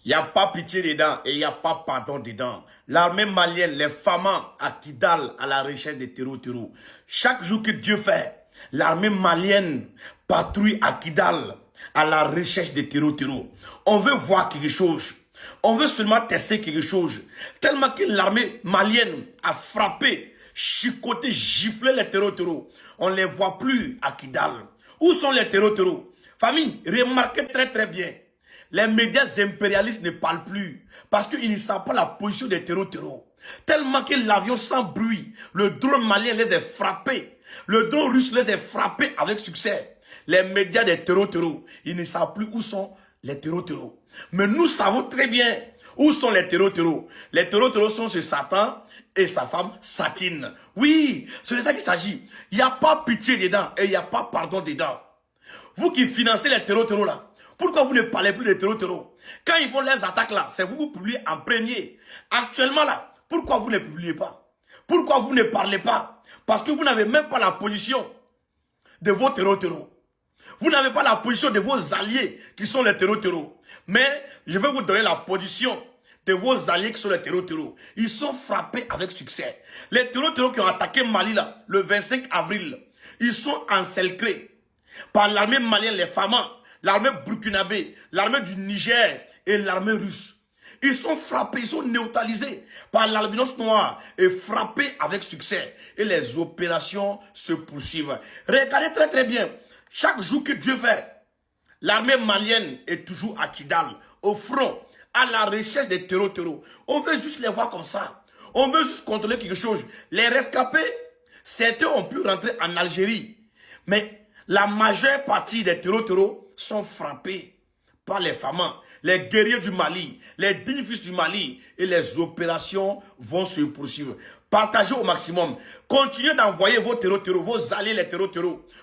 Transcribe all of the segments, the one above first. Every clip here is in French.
Il n'y a pas pitié dedans et il n'y a pas pardon dedans. L'armée malienne, les femmes à Kidal, à la recherche des terreaux. Chaque jour que Dieu fait, l'armée malienne patrouille à Kidal, à la recherche des terreaux. On veut voir quelque chose. On veut seulement tester quelque chose. Tellement que l'armée malienne a frappé, chicoté, giflé les terreaux. On ne les voit plus à Kidal. Où sont les terreaux? Famille, remarquez très bien. Les médias impérialistes ne parlent plus parce qu'ils ne savent pas la position des terreaux. Tellement que l'avion sans bruit, le drone malien les a frappés. Le drone russe les a frappés avec succès. Les médias des terreaux, ils ne savent plus où sont les terreaux. Mais nous savons très bien où sont les terreaux. Les terreaux sont chez Satan et sa femme Satine. Oui, c'est de ça qu'il s'agit. Il n'y a pas pitié dedans et il n'y a pas pardon dedans. Vous qui financez les terreaux là, pourquoi vous ne parlez plus des terreaux? Quand ils font les attaques là, c'est vous qui publiez en premier. Actuellement là, pourquoi vous ne publiez pas? Pourquoi vous ne parlez pas? Parce que vous n'avez même pas la position de vos terreaux. Vous n'avez pas la position de vos alliés qui sont les terreaux. Mais je vais vous donner la position de vos alliés qui sont les terreaux. Ils sont frappés avec succès. Les terreaux qui ont attaqué Mali là, le 25 avril, ils sont encerclés par l'armée malienne, les FAMA, l'armée burkinabé, l'armée du Niger et l'armée russe. Ils sont frappés, ils sont neutralisés par l'albinos noir et frappés avec succès. Et les opérations se poursuivent. Regardez très bien. Chaque jour que Dieu fait, l'armée malienne est toujours à Kidal, au front, à la recherche des terreaux. On veut juste les voir comme ça. On veut juste contrôler quelque chose. Les rescapés, certains ont pu rentrer en Algérie. Mais la majeure partie des terreaux sont frappés par les femmes, les guerriers du Mali, les dignes fils du Mali. Et les opérations vont se poursuivre. Partagez au maximum. Continuez d'envoyer vos terreaux, vos alliés les terreaux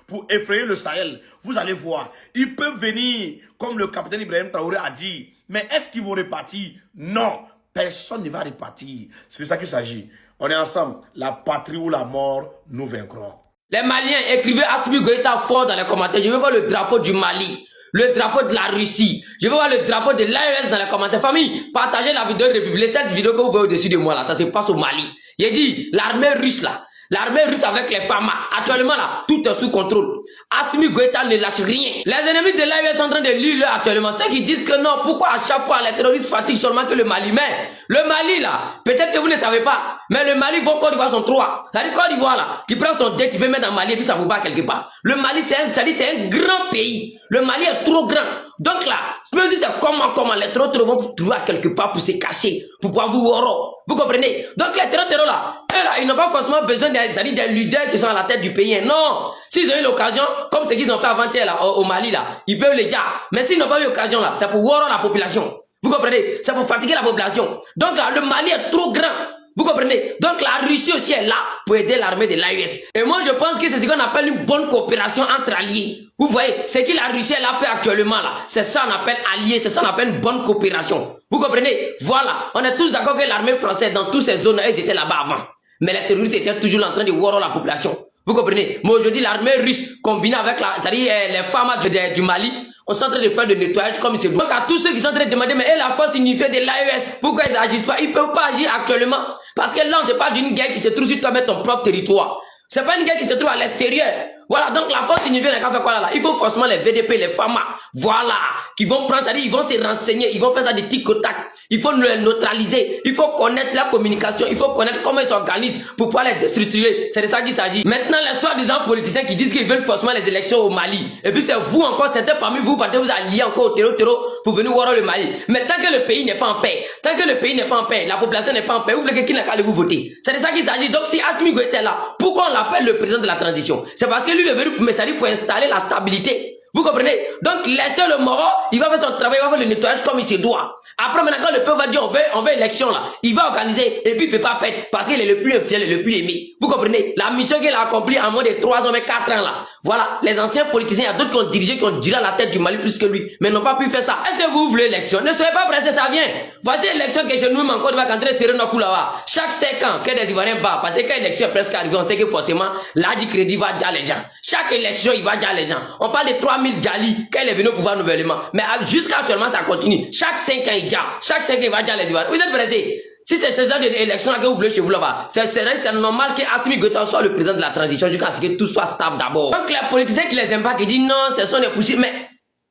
pour effrayer le Sahel. Vous allez voir. Ils peuvent venir, comme le capitaine Ibrahim Traoré a dit. Mais est-ce qu'ils vont repartir? Non. Personne ne va repartir. C'est de ça qu'il s'agit. On est ensemble. La patrie ou la mort, nous vaincrons. Les Maliens, écrivez Assimi Goïta fort dans les commentaires. Je veux voir le drapeau du Mali, le drapeau de la Russie. Je veux voir le drapeau de l'AES dans les commentaires. Famille, partagez la vidéo et republiez cette vidéo que vous voyez au-dessus de moi là. Ça se passe au Mali. Il dit l'armée russe là. L'armée russe avec les FAMA, actuellement là, tout est sous contrôle. Assimi Goïta ne lâche rien. Les ennemis de l'AES sont en train de lire actuellement. Ceux qui disent que non, pourquoi à chaque fois les terroristes fatiguent seulement que le Mali? Mais le Mali là, peut-être que vous ne savez pas, mais le Mali, vos Côte d'Ivoire sont trois. C'est-à-dire Côte d'Ivoire là, qui prend son dette, qui peut mettre dans Mali et puis ça vous bat quelque part. Le Mali, c'est un grand pays. Le Mali est trop grand. Donc là, même si c'est comment les terroristes vont trouver quelque part pour se cacher, pour pouvoir vous voir. Vous comprenez? Donc les terroristes là, eux là, ils n'ont pas forcément besoin des leaders qui sont à la tête du pays. Non. S'ils ont eu l'occasion, comme ce qu'ils ont fait avant-hier là, au Mali là, ils peuvent les dire. Mais s'ils n'ont pas eu l'occasion là, c'est pour voir la population. Vous comprenez? C'est pour fatiguer la population. Donc là, le Mali est trop grand. Vous comprenez? Donc la Russie aussi est là pour aider l'armée de l'AES. Et moi je pense que c'est ce qu'on appelle une bonne coopération entre alliés. Vous voyez, ce que la Russie elle a fait actuellement là, c'est ça qu'on appelle alliés, c'est ça qu'on appelle une bonne coopération. Vous comprenez? Voilà, on est tous d'accord que l'armée française dans toutes ces zones, elles étaient là-bas avant. Mais les terroristes étaient toujours en train de voir la population. Vous comprenez? Mais aujourd'hui, l'armée russe combinée avec les femmes du Mali, on est en train de faire le nettoyage comme c'est. Donc à tous ceux qui sont en train de demander, mais la force unifiée de l'AES, pourquoi ils n'agissent pas? Ils ne peuvent pas agir actuellement. Parce que là, on ne parle pas d'une guerre qui se trouve sur toi-même ton propre territoire. C'est pas une guerre qui se trouve à l'extérieur. Voilà, donc la force unifiée n'a qu'à faire quoi là? Il faut forcément les VDP, les FAMA, voilà, qui vont prendre, c'est-à-dire ils vont se renseigner, ils vont faire ça des tic au tac. Il faut les neutraliser, il faut connaître la communication, il faut connaître comment ils s'organisent pour pouvoir les déstructurer. C'est de ça qu'il s'agit. Maintenant, les soi-disant politiciens qui disent qu'ils veulent forcément les élections au Mali. Et puis c'est vous encore, certains parmi vous, partez vous allier encore au terreau pour venir voir le Mali. Mais tant que le pays n'est pas en paix, la population n'est pas en paix, vous voulez que qui n'a qu'à aller vous voter. C'est de ça qu'il s'agit. Donc si Assimi Goïta est là, pourquoi on l'appelle le président de la transition? C'est parce que lui est venu pour installer la stabilité. Vous comprenez? Donc laissez le Moro, il va faire son travail, il va faire le nettoyage comme il se doit. Après maintenant quand le peuple va dire on veut élection là, il va organiser et puis il peut pas perdre parce qu'il est le plus infidèle et le plus aimé. Vous comprenez? La mission qu'il a accomplie en moins de 3 ans mais 4 ans là. Voilà, les anciens politiciens, il y a d'autres qui ont dirigé, qui ont dirigé à la tête du Mali plus que lui, mais n'ont pas pu faire ça. Est-ce que vous voulez l'élection? Ne soyez pas pressés, ça vient. Voici l'élection que je nous encore de va entrer serrer nos coups là-bas. Chaque 5 ans, que des Ivoiriens battent, parce que quand l'élection est presque arrivée, on sait que forcément, l'âge du crédit va déjà les gens. Chaque élection, il va déjà les gens. On parle de 3000 Djali, quand il est venu au pouvoir nouvellement. Mais jusqu'à actuellement, ça continue. Chaque 5 ans, il gagne. Chaque 5 ans, il va déjà les Ivoiriens. Vous êtes pressés? Si c'est ce genre d'élection que vous voulez chez vous là-bas, c'est normal qu'Assimi Goïta soit le président de la transition jusqu'à ce que tout soit stable d'abord. Donc les politiciens qui les aiment pas, qui disent non, ce sont des poussières, mais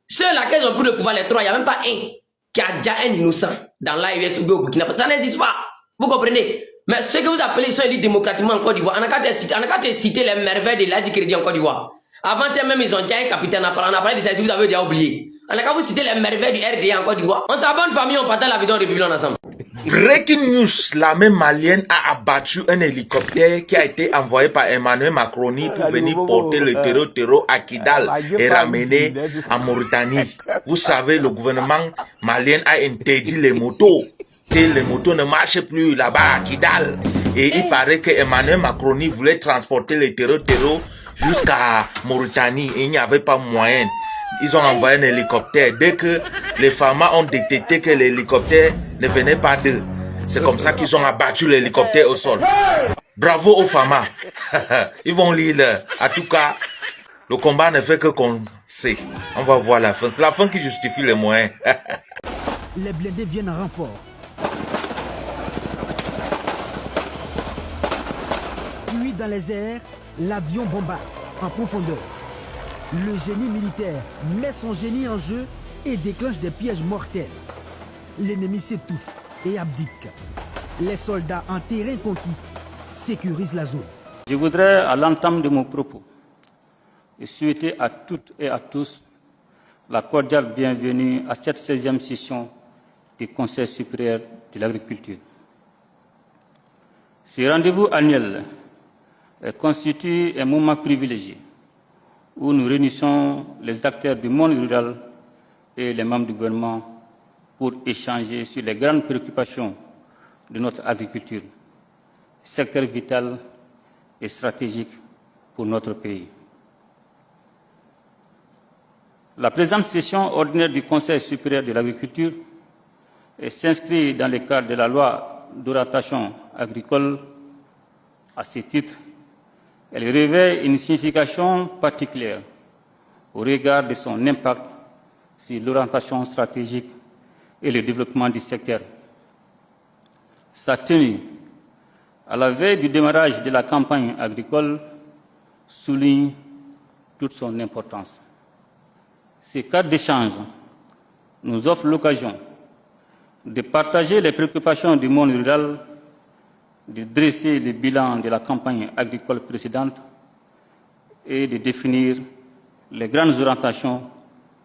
ceux-là qui ont pris le pouvoir, les 3, il n'y a même pas un qui a déjà un innocent dans l'AES ou au Burkina Faso. Ça n'existe pas. Vous comprenez? Mais ceux que vous appelez, ils sont élus démocratiquement en Côte d'Ivoire. On a qu'à te citer les merveilles de l'âge du crédit en Côte d'Ivoire. Avant même, ils ont déjà un capitaine, on a parlé de ça, si vous avez déjà oublié. On a qu'à vous citer les merveilles du RDA en Côte d'Ivoire. On s'abonne famille, on partage la vidéo, on république ensemble. Breaking news, l'armée malienne a abattu un hélicoptère qui a été envoyé par Emmanuel Macron pour venir porter le terreau à Kidal et ramener en Mauritanie. Vous savez, le gouvernement malien a interdit les motos. Et les motos ne marchent plus là-bas à Kidal. Et il paraît que Emmanuel Macron voulait transporter le terreau jusqu'à Mauritanie et il n'y avait pas moyen. Ils ont envoyé un hélicoptère. Dès que les femmes ont détecté que l'hélicoptère ne venait pas d'eux, c'est comme ça qu'ils ont abattu l'hélicoptère au sol. Bravo aux femmes. Ils vont lire. En tout cas, le combat ne fait que commencer. On va voir la fin. C'est la fin qui justifie les moyens. Les blindés viennent en renfort. Puis dans les airs, l'avion bombarde en profondeur. Le génie militaire met son génie en jeu et déclenche des pièges mortels. L'ennemi s'étouffe et abdique. Les soldats en terrain conquis sécurisent la zone. Je voudrais, à l'entame de mon propos, souhaiter à toutes et à tous la cordiale bienvenue à cette 16e session du Conseil supérieur de l'agriculture. Ce rendez-vous annuel constitue un moment privilégié où nous réunissons les acteurs du monde rural et les membres du gouvernement pour échanger sur les grandes préoccupations de notre agriculture, secteur vital et stratégique pour notre pays. La présente session ordinaire du Conseil supérieur de l'agriculture s'inscrit dans le cadre de la loi d'orientation agricole. À ce titre, elle revêt une signification particulière au regard de son impact sur l'orientation stratégique et le développement du secteur. Sa tenue, à la veille du démarrage de la campagne agricole, souligne toute son importance. Ces cadres d'échange nous offrent l'occasion de partager les préoccupations du monde rural, de dresser le bilan de la campagne agricole précédente et de définir les grandes orientations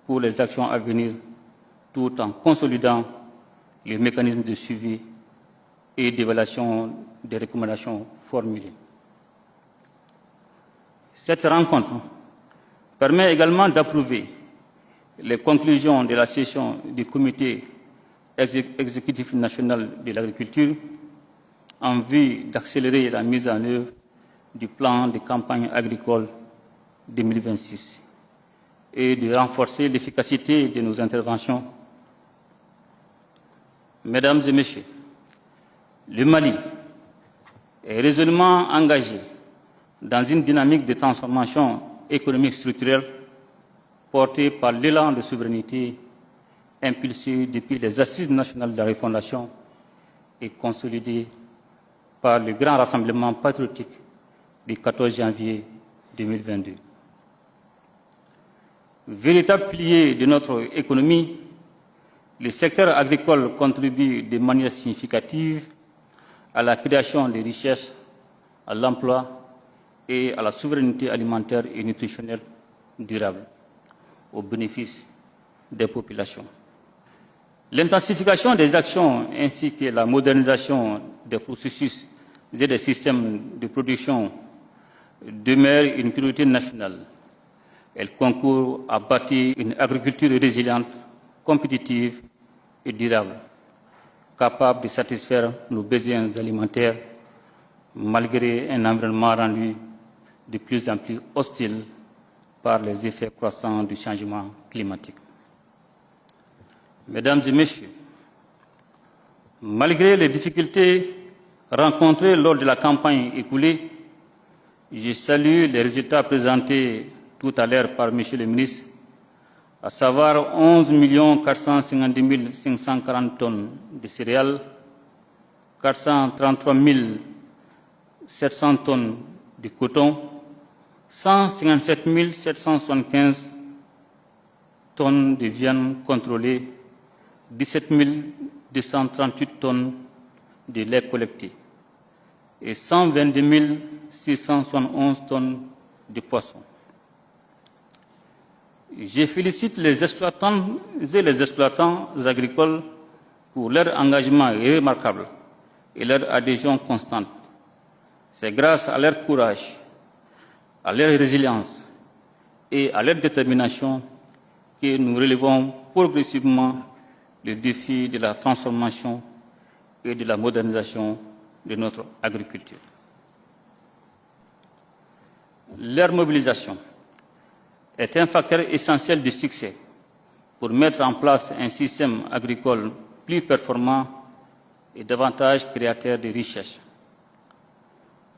pour les actions à venir, tout en consolidant les mécanismes de suivi et d'évaluation des recommandations formulées. Cette rencontre permet également d'approuver les conclusions de la session du Comité exécutif national de l'agriculture en vue d'accélérer la mise en œuvre du plan de campagne agricole 2026 et de renforcer l'efficacité de nos interventions. Mesdames et Messieurs, le Mali est résolument engagé dans une dynamique de transformation économique structurelle portée par l'élan de souveraineté impulsé depuis les Assises nationales de la refondation et consolidé par le grand rassemblement patriotique du 14 janvier 2022. Véritable pilier de notre économie, le secteur agricole contribue de manière significative à la création de richesses, à l'emploi et à la souveraineté alimentaire et nutritionnelle durable, au bénéfice des populations. L'intensification des actions ainsi que la modernisation des processus et des systèmes de production demeure une priorité nationale. Elle concourt à bâtir une agriculture résiliente, compétitive et durable, capable de satisfaire nos besoins alimentaires malgré un environnement rendu de plus en plus hostile par les effets croissants du changement climatique. Mesdames et Messieurs, malgré les difficultés rencontrées lors de la campagne écoulée, je salue les résultats présentés tout à l'heure par M. le ministre, à savoir 11 450 540 tonnes de céréales, 433 700 tonnes de coton, 157 775 tonnes de viande contrôlée, 17 238 tonnes de lait collecté et 122 671 tonnes de poissons. Je félicite les exploitants et les exploitants agricoles pour leur engagement remarquable et leur adhésion constante. C'est grâce à leur courage, à leur résilience et à leur détermination que nous relevons progressivement le défi de la transformation et de la modernisation de notre agriculture. Leur mobilisation est un facteur essentiel de succès pour mettre en place un système agricole plus performant et davantage créateur de richesses.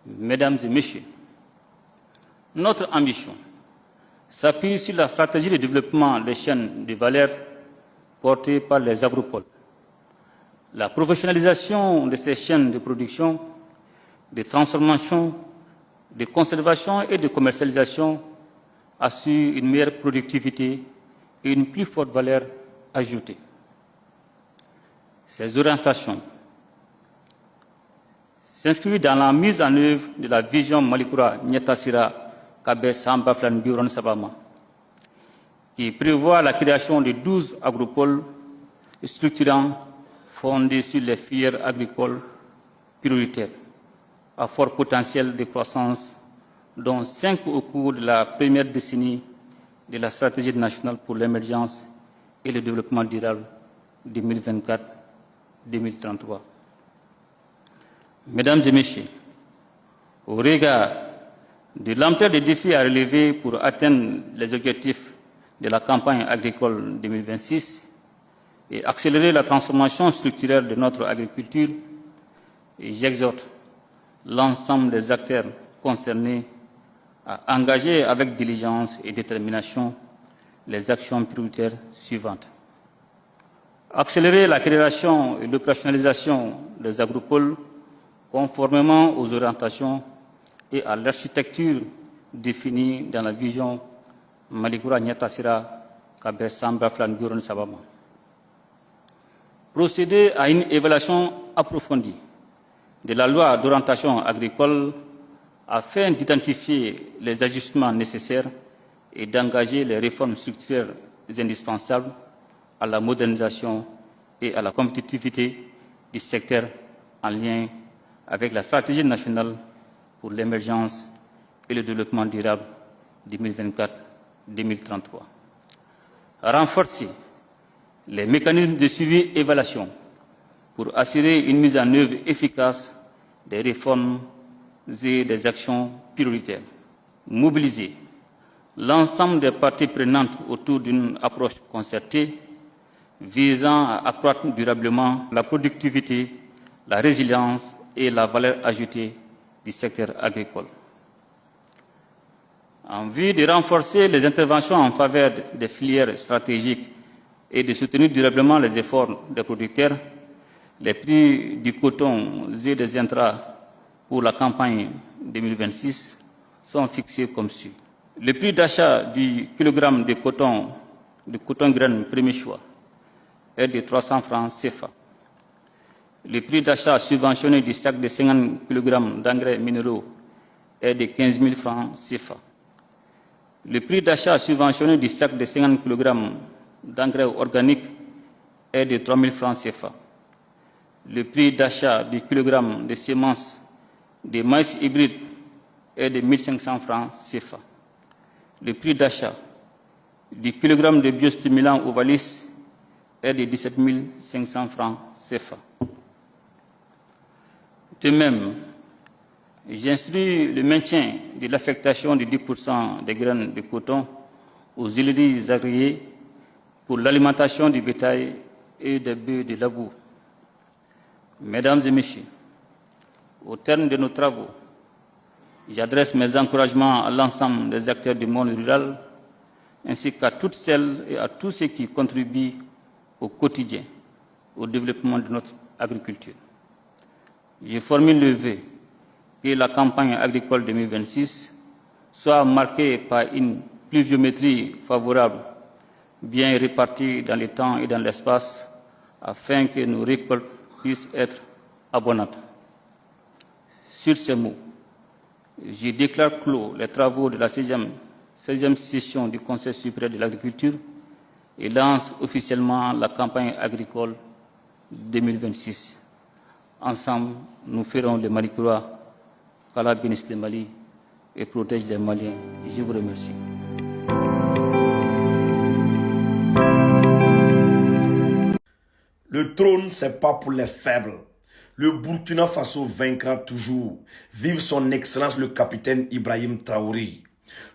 Mesdames et Messieurs, notre ambition s'appuie sur la stratégie de développement des chaînes de valeur portée par les agropoles. La professionnalisation de ces chaînes de production, de transformation, de conservation et de commercialisation assure une meilleure productivité et une plus forte valeur ajoutée. Ces orientations s'inscrivent dans la mise en œuvre de la vision Malikura Nyatasira Kabe Samba Flan Biron Sabama, qui prévoit la création de 12 agropoles structurants fondés sur les filières agricoles prioritaires à fort potentiel de croissance, dont 5 au cours de la première décennie de la stratégie nationale pour l'émergence et le développement durable 2024-2033. Mesdames et Messieurs, au regard de l'ampleur des défis à relever pour atteindre les objectifs de la campagne agricole 2026 et accélérer la transformation structurelle de notre agriculture, j'exhorte l'ensemble des acteurs concernés à engager avec diligence et détermination les actions prioritaires suivantes. Accélérer la création et l'opérationnalisation des agropoles conformément aux orientations et à l'architecture définie dans la vision Malikura Nyatasira Kabe Samba Flan Biron Sabama. Procéder à une évaluation approfondie de la loi d'orientation agricole afin d'identifier les ajustements nécessaires et d'engager les réformes structurelles indispensables à la modernisation et à la compétitivité du secteur en lien avec la stratégie nationale pour l'émergence et le développement durable 2024-2033. Renforcer les mécanismes de suivi et évaluation pour assurer une mise en œuvre efficace des réformes et des actions prioritaires. Mobiliser l'ensemble des parties prenantes autour d'une approche concertée visant à accroître durablement la productivité, la résilience et la valeur ajoutée du secteur agricole. En vue de renforcer les interventions en faveur des filières stratégiques et de soutenir durablement les efforts des producteurs, les prix du coton et des intrants pour la campagne 2026 sont fixés comme suit. Le prix d'achat du kilogramme de coton graine premier choix est de 300 francs CFA. Le prix d'achat subventionné du sac de 50 kg d'engrais minéraux est de 15 000 francs CFA. Le prix d'achat subventionné du sac de 50 kg d'engrais organique est de 3 000 francs CFA. Le prix d'achat du kilogramme de semences de maïs hybride est de 1 500 francs CFA. Le prix d'achat du kilogramme de biostimulant Ovalis est de 17 500 francs CFA. De même, j'instruis le maintien de l'affectation de 10% des graines de coton aux huileries agréées pour l'alimentation du bétail et des bœufs de labour. Mesdames et Messieurs, au terme de nos travaux, j'adresse mes encouragements à l'ensemble des acteurs du monde rural, ainsi qu'à toutes celles et à tous ceux qui contribuent au quotidien au développement de notre agriculture. Je formule le vœu que la campagne agricole 2026 soit marquée par une pluviométrie favorable, bien répartie dans le temps et dans l'espace, afin que nos récoltes puissent être abondantes. Sur ces mots, je déclare clos les travaux de la 16e session du Conseil supérieur de l'agriculture et lance officiellement la campagne agricole 2026. Ensemble, nous ferons le Mali croix, qu'Allah bénisse le Mali et protège les Maliens. Je vous remercie. Le trône, c'est pas pour les faibles. Le Burkina Faso vaincra toujours. Vive son Excellence le capitaine Ibrahim Traoré.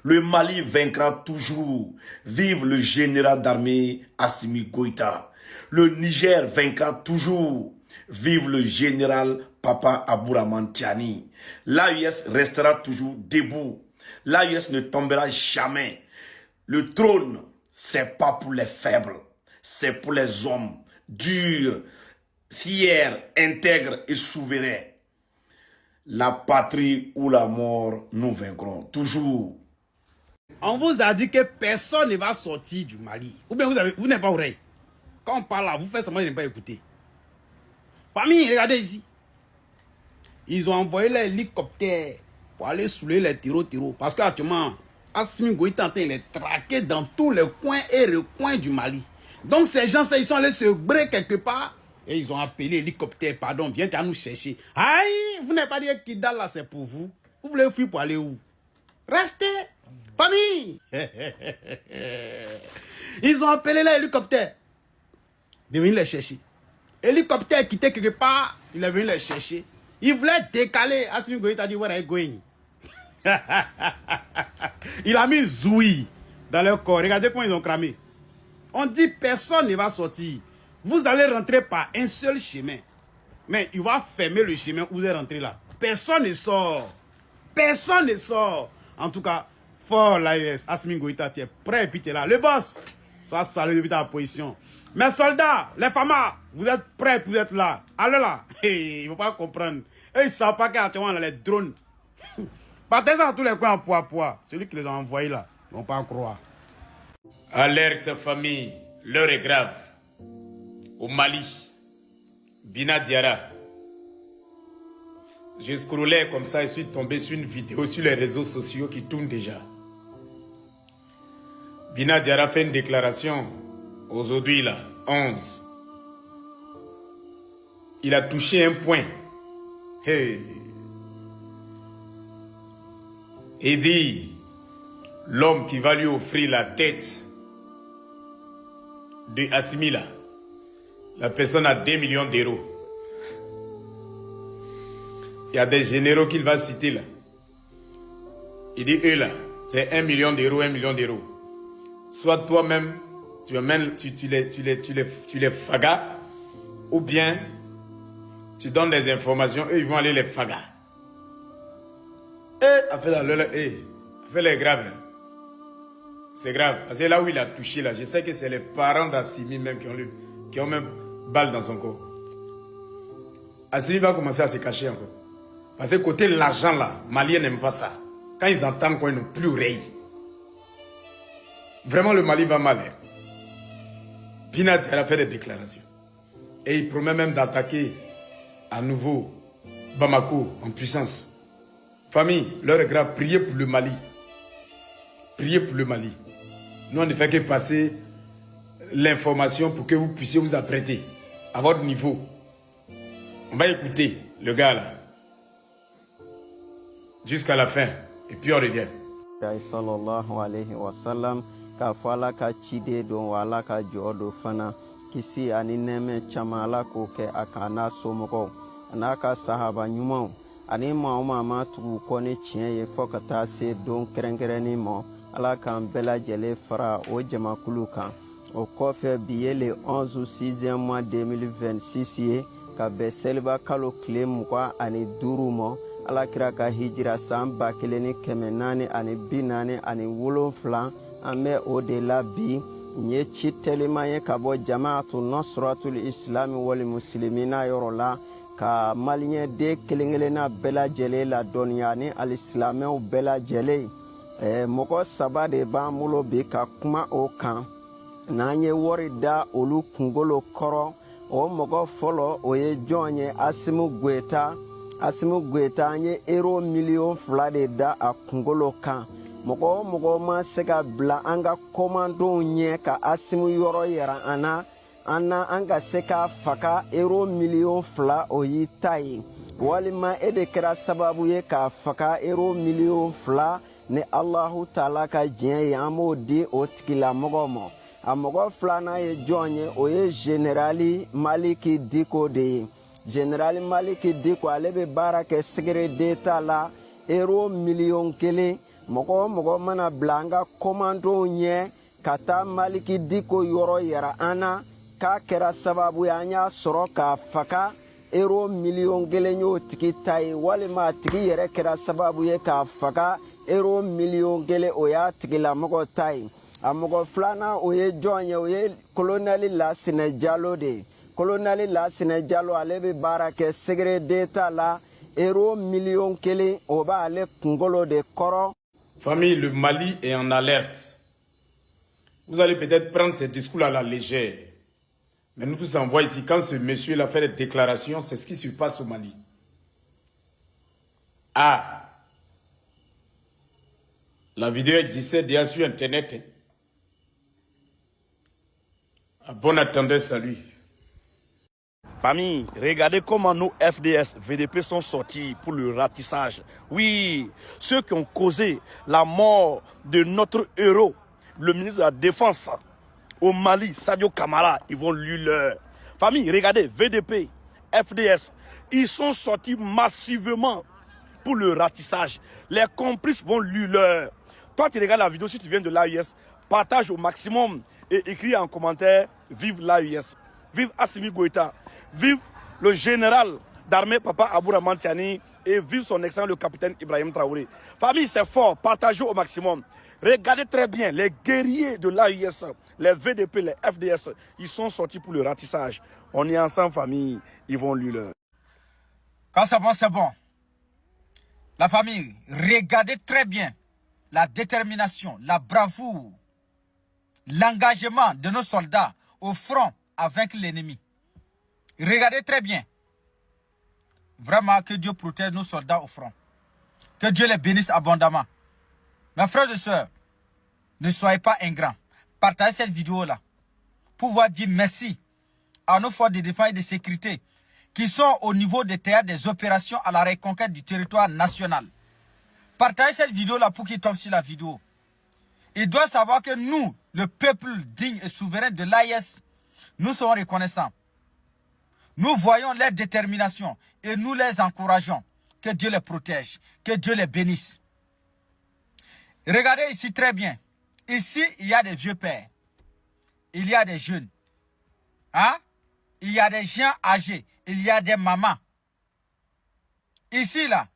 Le Mali vaincra toujours. Vive le général d'armée Assimi Goïta. Le Niger vaincra toujours. Vive le général Papa Abouraman Tchani. L'AUS restera toujours debout. L'AUS ne tombera jamais. Le trône, c'est pas pour les faibles. C'est pour les hommes durs, fiers, intègres et souverains. La patrie ou la mort, nous vaincrons toujours. On vous a dit que personne ne va sortir du Mali. Ou bien vous n'êtes pas oreille. Quand on parle là, vous faites semblant de ne pas écouter. Famille, regardez ici. Ils ont envoyé l'hélicoptère pour aller soulever les terreaux. Parce qu'actuellement, Assimi Goïta il est traqué dans tous les coins et recoins du Mali. Donc ces gens, ils sont allés se brer quelque part. Et ils ont appelé l'hélicoptère, pardon, viens à nous chercher. Aïe, vous n'avez pas dit que Kidal là, c'est pour vous. Vous voulez fuir pour aller où? Restez, famille. Ils ont appelé l'hélicoptère. De venir les chercher. Hélicoptère quitté quelque part, il est venu les chercher. Il voulait décaler. Assimi Goïta a dit, where are you going? Il a mis Zoui dans leur corps. Regardez comment ils ont cramé. On dit personne ne va sortir. Vous allez rentrer par un seul chemin. Mais il va fermer le chemin où vous êtes rentré là. Personne ne sort. Personne ne sort. En tout cas, fort l'AES, Assimi Goïta, tu es prêt et puis tu es là. Le boss, sois salué depuis ta position. Mes soldats, les femmes, vous êtes prêts, vous êtes là. Allez là. Ils ne vont pas comprendre. Et ils ne savent pas qu'actuellement on a les drones. Partez ça dans tous les coins en poids. Celui qui les a envoyés là, ils ne vont pas croire. Alerte famille, l'heure est grave. Au Mali, Bina Diara. J'ai scrollé comme ça et suis tombé sur une vidéo sur les réseaux sociaux qui tournent déjà. Bina Diara fait une déclaration aujourd'hui là, 11. Il a touché un point. Hey. Il dit, l'homme qui va lui offrir la tête de Assimi là, la personne a 2 millions d'euros. Il y a des généraux qu'il va citer là. Il dit, eux là, c'est 1 million d'euros, 1 million d'euros. Soit toi-même, tu les fagas, ou bien tu donnes des informations, eux ils vont aller les fagas. Fait les graves. C'est grave. Parce que là où il a touché, là, je sais que c'est les parents d'Assimi même qui ont même balle dans son corps. Assimi va commencer à se cacher encore. Parce que côté l'argent là, Maliens n'aiment pas ça. Quand ils entendent quoi, ils n'ont plus oreille. Vraiment le Mali va mal. Bina Diara fait des déclarations. Et il promet même d'attaquer à nouveau Bamako en puissance. Famille, l'heure est grave, priez pour le Mali. Priez pour le Mali. Nous, on ne fait que passer l'information pour que vous puissiez vous apprêter à votre niveau. On va écouter le gars là. Jusqu'à la fin. Et puis on revient. Sallallahu alayhi wa sallam. Ka fala ka chide don wala ka jodo fana. Kisi ani neme chamala ko ke akana somoko. Anaka sahaba nyumon. Ani ma tugu kone chien ye fokata se don kerenkereni mo. ala k'an bɛɛ lajɛlen fara o jamakulu kan. O kɔfɛ bi ye le 11 6e mois 2026 ye ka bɛn seliba kalo tile 25 ma. Alakira ka hijira san 1447 an bɛ o de la bi. N ye ci teliman ye ka bɔ Jamaatu Nusratul Islami wal Muslimina yɔrɔ la ka maliyɛnden kelen-kelenna bɛɛ lajɛlen ladɔnniya ni alisilamɛw bɛɛ lajɛlen. Mɔgɔ 3 de b'an bolo bi ka kuma o kan. N'an ye wari da olu kunkolo kɔrɔ, o mɔgɔ fɔlɔ o ye jɔn ye? Asimu Goyita. Asimu Goyita an ye euro 2 million de da a kunkolo kan. Mɔgɔ o mɔgɔ ma se ka bila an ka komandow ɲɛ ka Asimu yɔrɔ yira an na an ka se ka faga euro 2 million o y'i ta ye. Walima e de kɛra sababu ye k'a faga euro 2 million ni Allahu Taala ka diɲɛ ye, an b'o di o tigilamɔgɔ ma. A mɔgɔ filanan ye jɔn ye? O ye Générali Maliki Diko de ye. Générali Maliki Diko ale bɛ baara kɛ secret d'état la euro 1 million. Mɔgɔ o mɔgɔ mana bila an ka komandow ɲɛ ka taa Maliki Diko yɔrɔ yira an na k'a kɛra sababu ye an y'a sɔrɔ k'a faga euro 1 million y'o tigi ta ye, walima a tigi yɛrɛ kɛra sababu ye k'a faga euro 1 million o y'a tigilamɔgɔ ta ye. A mɔgɔ filanan o ye jɔn ye? O ye Colonel Lassina Diallo de ye. Colonel Lassina Diallo ale bɛ baara kɛ secret d'état la euro 1 million o b'ale kunkolo de kɔrɔ. Famille, le Mali est en alerte. Vous allez peut-être prendre ces discours à la légère. Mais nous tous en voyons ici, quand ce monsieur a fait des déclarations, c'est ce qui se passe au Mali. Ah, la vidéo existait déjà sur Internet. À bon attendeur, salut. Famille, regardez comment nos FDS, VDP sont sortis pour le ratissage. Oui, ceux qui ont causé la mort de notre héros, le ministre de la Défense au Mali, Sadio Kamara, ils vont lui leur. Famille, regardez, VDP, FDS, ils sont sortis massivement pour le ratissage. Les complices vont lui leur. Toi qui regardes la vidéo, si tu viens de l'AUS, partage au maximum et écris en commentaire, vive l'AUS, vive Assimi Goïta, vive le général d'armée Papa Aboura Mantiani et vive son excellent le capitaine Ibrahim Traoré. Famille, c'est fort, partagez au maximum. Regardez très bien, les guerriers de l'AUS, les VDP, les FDS, ils sont sortis pour le ratissage. On est ensemble, famille, ils vont lui leur. Quand c'est bon, c'est bon. La famille, regardez très bien la détermination, la bravoure, l'engagement de nos soldats au front à vaincre l'ennemi. Regardez très bien. Vraiment, que Dieu protège nos soldats au front. Que Dieu les bénisse abondamment. Mes frères et sœurs, ne soyez pas ingrats. Partagez cette vidéo-là pour pouvoir dire merci à nos forces de défense et de sécurité qui sont au niveau des théâtres des opérations à la reconquête du territoire national. Partagez cette vidéo-là pour qu'ils tombent sur la vidéo. Ils doivent savoir que nous, le peuple digne et souverain de l'AES, nous serons reconnaissants. Nous voyons leur détermination et nous les encourageons. Que Dieu les protège, que Dieu les bénisse. Regardez ici très bien. Ici, il y a des vieux pères. Il y a des jeunes. Hein? Il y a des gens âgés. Il y a des mamans. Ici, là,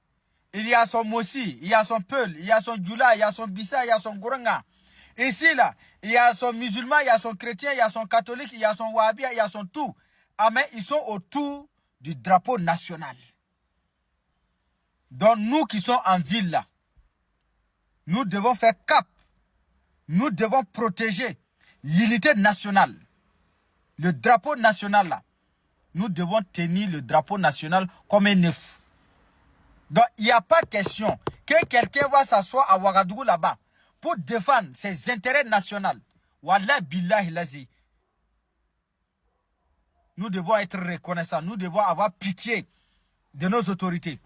il y a son Mossi, il y a son Peul, il y a son Djoula, il y a son Bissa, il y a son Gouranga. Ici, là, il y a son musulman, il y a son chrétien, il y a son catholique, il y a son wahhabi, il y a son tout. Ah, mais ils sont autour du drapeau national. Donc, nous qui sommes en ville, là, nous devons faire cap. Nous devons protéger l'unité nationale. Le drapeau national, là, nous devons tenir le drapeau national comme un œuf. Donc, il n'y a pas de question que quelqu'un va s'asseoir à Ouagadougou là-bas pour défendre ses intérêts nationaux. Wallah billahi lazi. Nous devons être reconnaissants. Nous devons avoir pitié de nos autorités.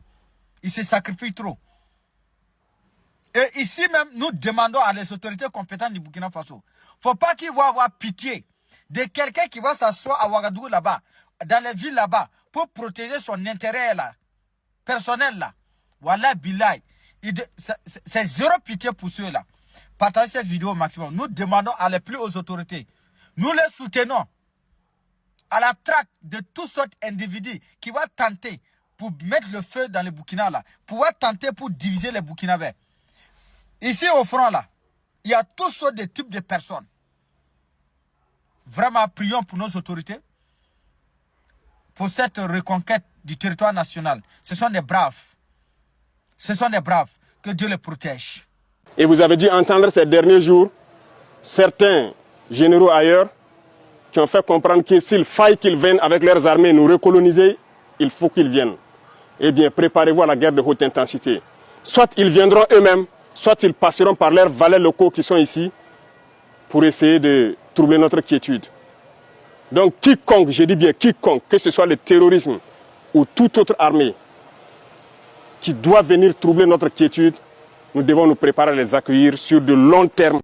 Ils se sacrifient trop. Et ici même, nous demandons à les autorités compétentes du Burkina Faso. Il ne faut pas qu'ils vont avoir pitié de quelqu'un qui va s'asseoir à Ouagadougou là-bas, dans les villes là-bas, pour protéger son intérêt là, personnel là. Wallah billahi. C'est zéro pitié pour ceux-là. partagez cette vidéo au maximum. Nous demandons à les plus hautes autorités. Nous les soutenons à la traque de toutes sortes d'individus qui vont tenter pour mettre le feu dans les Burkina là, pour tenter pour diviser les Burkinabés. Ici au front là, il y a toutes sortes de types de personnes. Vraiment, prions pour nos autorités, pour cette reconquête du territoire national. Ce sont des braves. Ce sont des braves. Que Dieu les protège. Et vous avez dû entendre ces derniers jours certains généraux ailleurs qui ont fait comprendre que s'il faille qu'ils viennent avec leurs armées nous recoloniser, il faut qu'ils viennent. Eh bien, préparez-vous à la guerre de haute intensité. Soit ils viendront eux-mêmes, soit ils passeront par leurs valets locaux qui sont ici pour essayer de troubler notre quiétude. Donc quiconque, je dis bien quiconque, que ce soit le terrorisme ou toute autre armée qui doit venir troubler notre quiétude, nous devons nous préparer à les accueillir sur de long terme.